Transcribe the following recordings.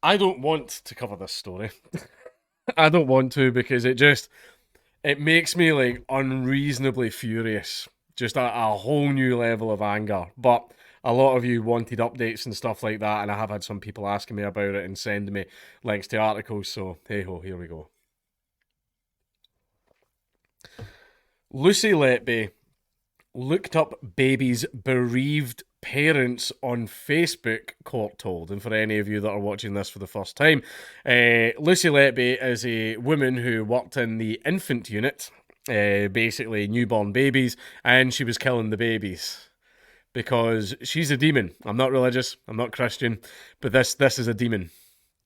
I don't want to cover this story. I don't want to because it makes me like unreasonably furious. Just a whole new level of anger. But a lot of you wanted updates and stuff like that, and I have had some people asking me about it and sending me links to articles. So hey ho, here we go. Lucy Letby looked up baby's bereaved parents on Facebook, court told. And for any of you that are watching this for the first time, Lucy Letby is a woman who worked in the infant unit, basically newborn babies, and she was killing the babies because she's a demon. I'm not religious, I'm not Christian, but this is a demon.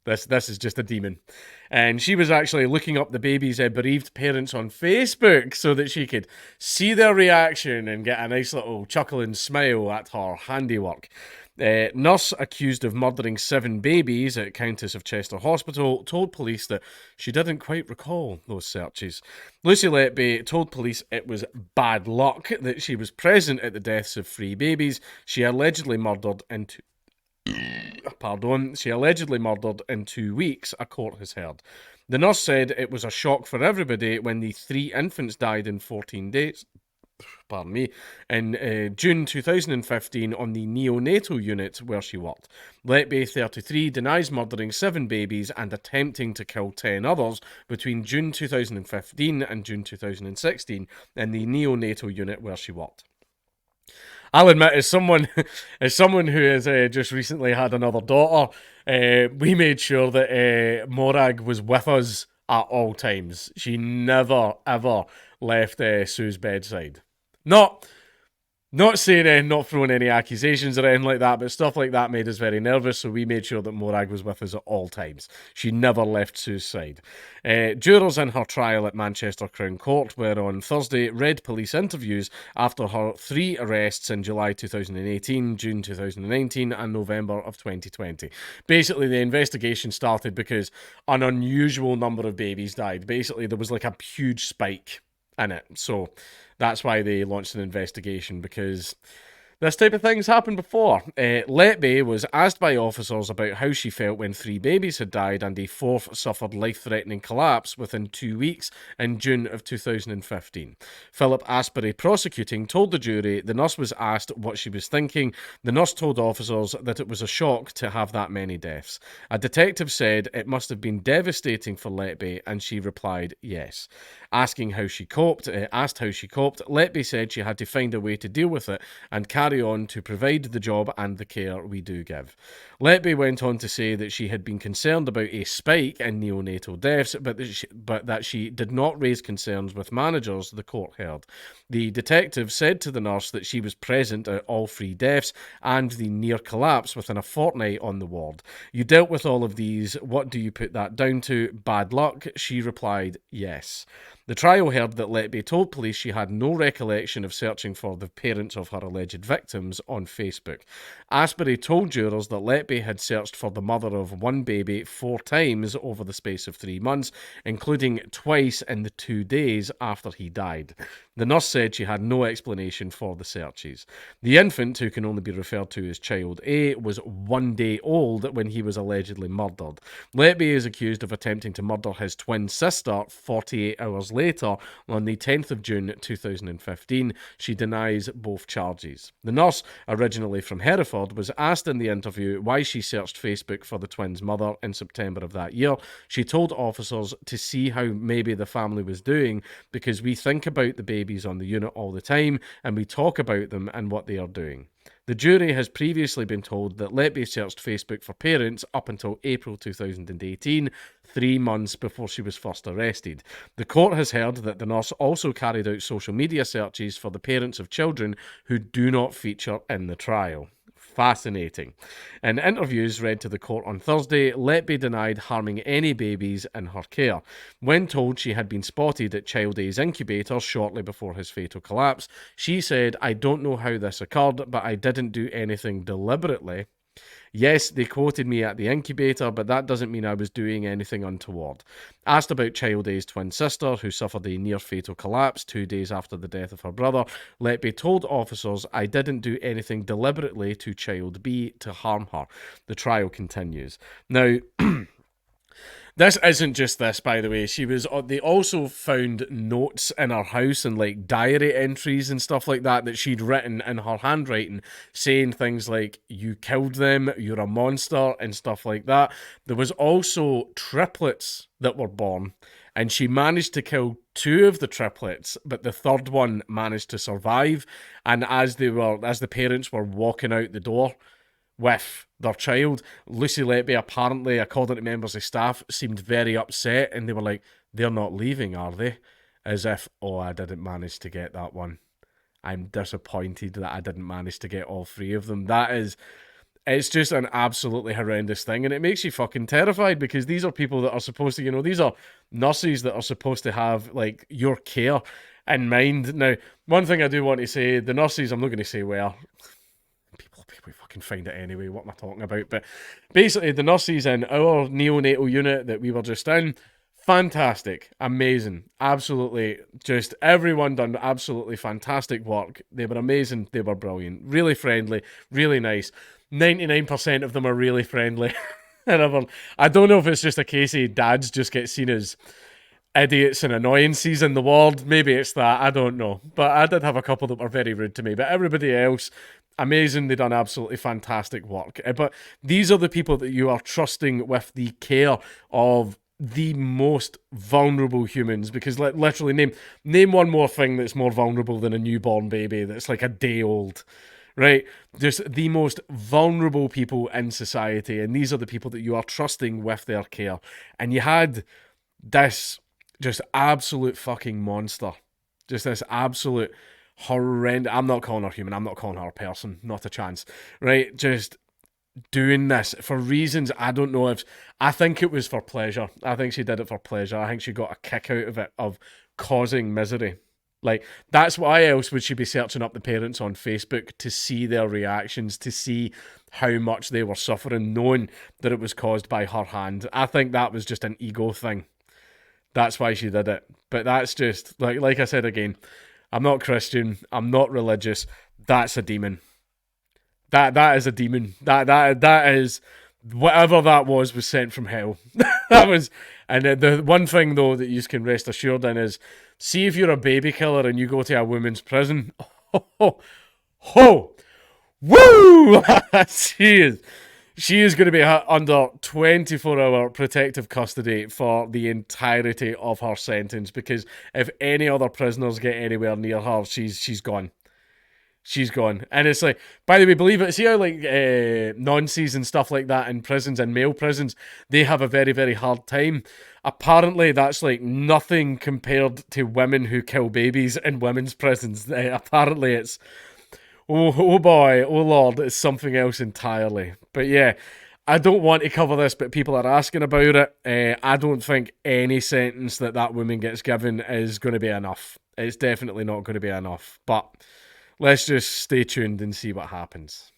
This is just a demon. And she was actually looking up the baby's bereaved parents on Facebook so that she could see their reaction and get a nice little chuckle and smile at her handiwork. Nurse accused of murdering 7 babies at Countess of Chester Hospital told police that she didn't quite recall those searches. Lucy Letby told police it was bad luck that she was present at the deaths of 3 babies she allegedly murdered in she allegedly murdered in 2 weeks, a court has heard. The nurse said it was a shock for everybody when the 3 infants died in 14 days. Pardon me, in June 2015 on the neonatal unit where she worked. Letby, 33, denies murdering 7 babies and attempting to kill 10 others between June 2015 and June 2016 in the neonatal unit where she worked. I'll admit, as someone who has just recently had another daughter, we made sure that Morag was with us at all times. She never ever left Sue's bedside. Not not saying not throwing any accusations or anything like that, but stuff like that made us very nervous, so we made sure that Morag was with us at all times. She never left Sue's side. Jurors in her trial at Manchester Crown Court were on Thursday read police interviews after her 3 arrests in July 2018, June 2019, and November of 2020. Basically, the investigation started because an unusual number of babies died. Basically, there was like a huge spike in it. So that's why they launched an investigation because this type of thing's happened before. Letby was asked by officers about how she felt when 3 babies had died and a fourth suffered life-threatening collapse within 2 weeks in June of 2015. Philip Asbury, prosecuting, told the jury the nurse was asked what she was thinking. The nurse told officers that it was a shock to have that many deaths. A detective said it must have been devastating for Letby, and she replied yes. Asked how she coped, Letby said she had to find a way to deal with it and carry on to provide the job and the care we do give. Letby went on to say that she had been concerned about a spike in neonatal deaths, but that she did not raise concerns with managers, the court heard. The detective said to the nurse that she was present at all 3 deaths and the near collapse within a fortnight on the ward. You dealt with all of these. What do you put that down to? Bad luck? She replied, yes. The trial heard that Letby told police she had no recollection of searching for the parents of her alleged victims on Facebook. Asbury told jurors that Letby had searched for the mother of 1 baby 4 times over the space of 3 months, including twice in the 2 days after he died. The nurse said she had no explanation for the searches. The infant, who can only be referred to as Child A, was 1 day old when he was allegedly murdered. Letby is accused of attempting to murder his twin sister 48 hours later on the 10th of June 2015. She denies both charges. The nurse, originally from Hereford, was asked in the interview why she searched Facebook for the twins' mother in September of that year. She told officers to see how maybe the family was doing because we think about the babies on the unit all the time and we talk about them and what they are doing. The jury has previously been told that Letby searched Facebook for parents up until April 2018, 3 months before she was first arrested. The court has heard that the nurse also carried out social media searches for the parents of children who do not feature in the trial. Fascinating. In interviews read to the court on Thursday, Letby denied harming any babies in her care. When told she had been spotted at Child A's incubator shortly before his fatal collapse, she said, I don't know how this occurred, but I didn't do anything deliberately. Yes, they quoted me at the incubator, but that doesn't mean I was doing anything untoward. Asked about Child A's twin sister, who suffered a near-fatal collapse 2 days after the death of her brother, Letby told officers, I didn't do anything deliberately to Child B to harm her. The trial continues. Now, this isn't just this, by the way. She was. They also found notes in her house and like diary entries and stuff like that she'd written in her handwriting, saying things like "You killed them," "You're a monster," and stuff like that. There was also triplets that were born, and she managed to kill 2 of the triplets, but the third one managed to survive. And as the parents were walking out the door with their child, Lucy Letby apparently, according to members of staff, seemed very upset, and they were like, they're not leaving, are they? As if, oh, I didn't manage to get that one. I'm disappointed that I didn't manage to get all 3 of them. It's just an absolutely horrendous thing, and it makes you fucking terrified, because these are people that are supposed to, these are nurses that are supposed to have, like, your care in mind. Now, one thing I do want to say, the nurses, I'm not going to say where, we fucking find it anyway, what am I talking about? But basically, the nurses in our neonatal unit that we were just in, fantastic, amazing, absolutely, just everyone done absolutely fantastic work. They were amazing, they were brilliant, really friendly, really nice. 99% of them are really friendly. And I don't know if it's just a case of dads just get seen as idiots and annoyances in the ward. Maybe it's that, I don't know. But I did have a couple that were very rude to me. But everybody else, amazing. They done absolutely fantastic work. But these are the people that you are trusting with the care of the most vulnerable humans, because literally name one more thing that's more vulnerable than a newborn baby that's like a day old, right? Just the most vulnerable people in society, and these are the people that you are trusting with their care. And you had this just absolute fucking monster, just this absolute horrendous. I'm not calling her human, I'm not calling her a person, not a chance, right? Just doing this for reasons I don't know if. I think it was for pleasure. I think she did it for pleasure. I think she got a kick out of it, of causing misery. Like, that's why else would she be searching up the parents on Facebook to see their reactions, to see how much they were suffering, knowing that it was caused by her hand. I think that was just an ego thing. That's why she did it. But that's just, like I said again, I'm not Christian, I'm not religious. That's a demon. That is a demon. That is, whatever that was sent from hell. That was, and the one thing though that you can rest assured in is, see if you're a baby killer and you go to a women's prison. Ho, woo! She is going to be under 24-hour protective custody for the entirety of her sentence, because if any other prisoners get anywhere near her, she's gone. She's gone. And it's like, by the way, believe it, see how like nonces and stuff like that in prisons, and male prisons, they have a very, very hard time. Apparently that's like nothing compared to women who kill babies in women's prisons. Apparently it's, oh boy, oh lord, it's something else entirely. But yeah, I don't want to cover this, but people are asking about it. I don't think any sentence that woman gets given is going to be enough. It's definitely not going to be enough. But let's just stay tuned and see what happens.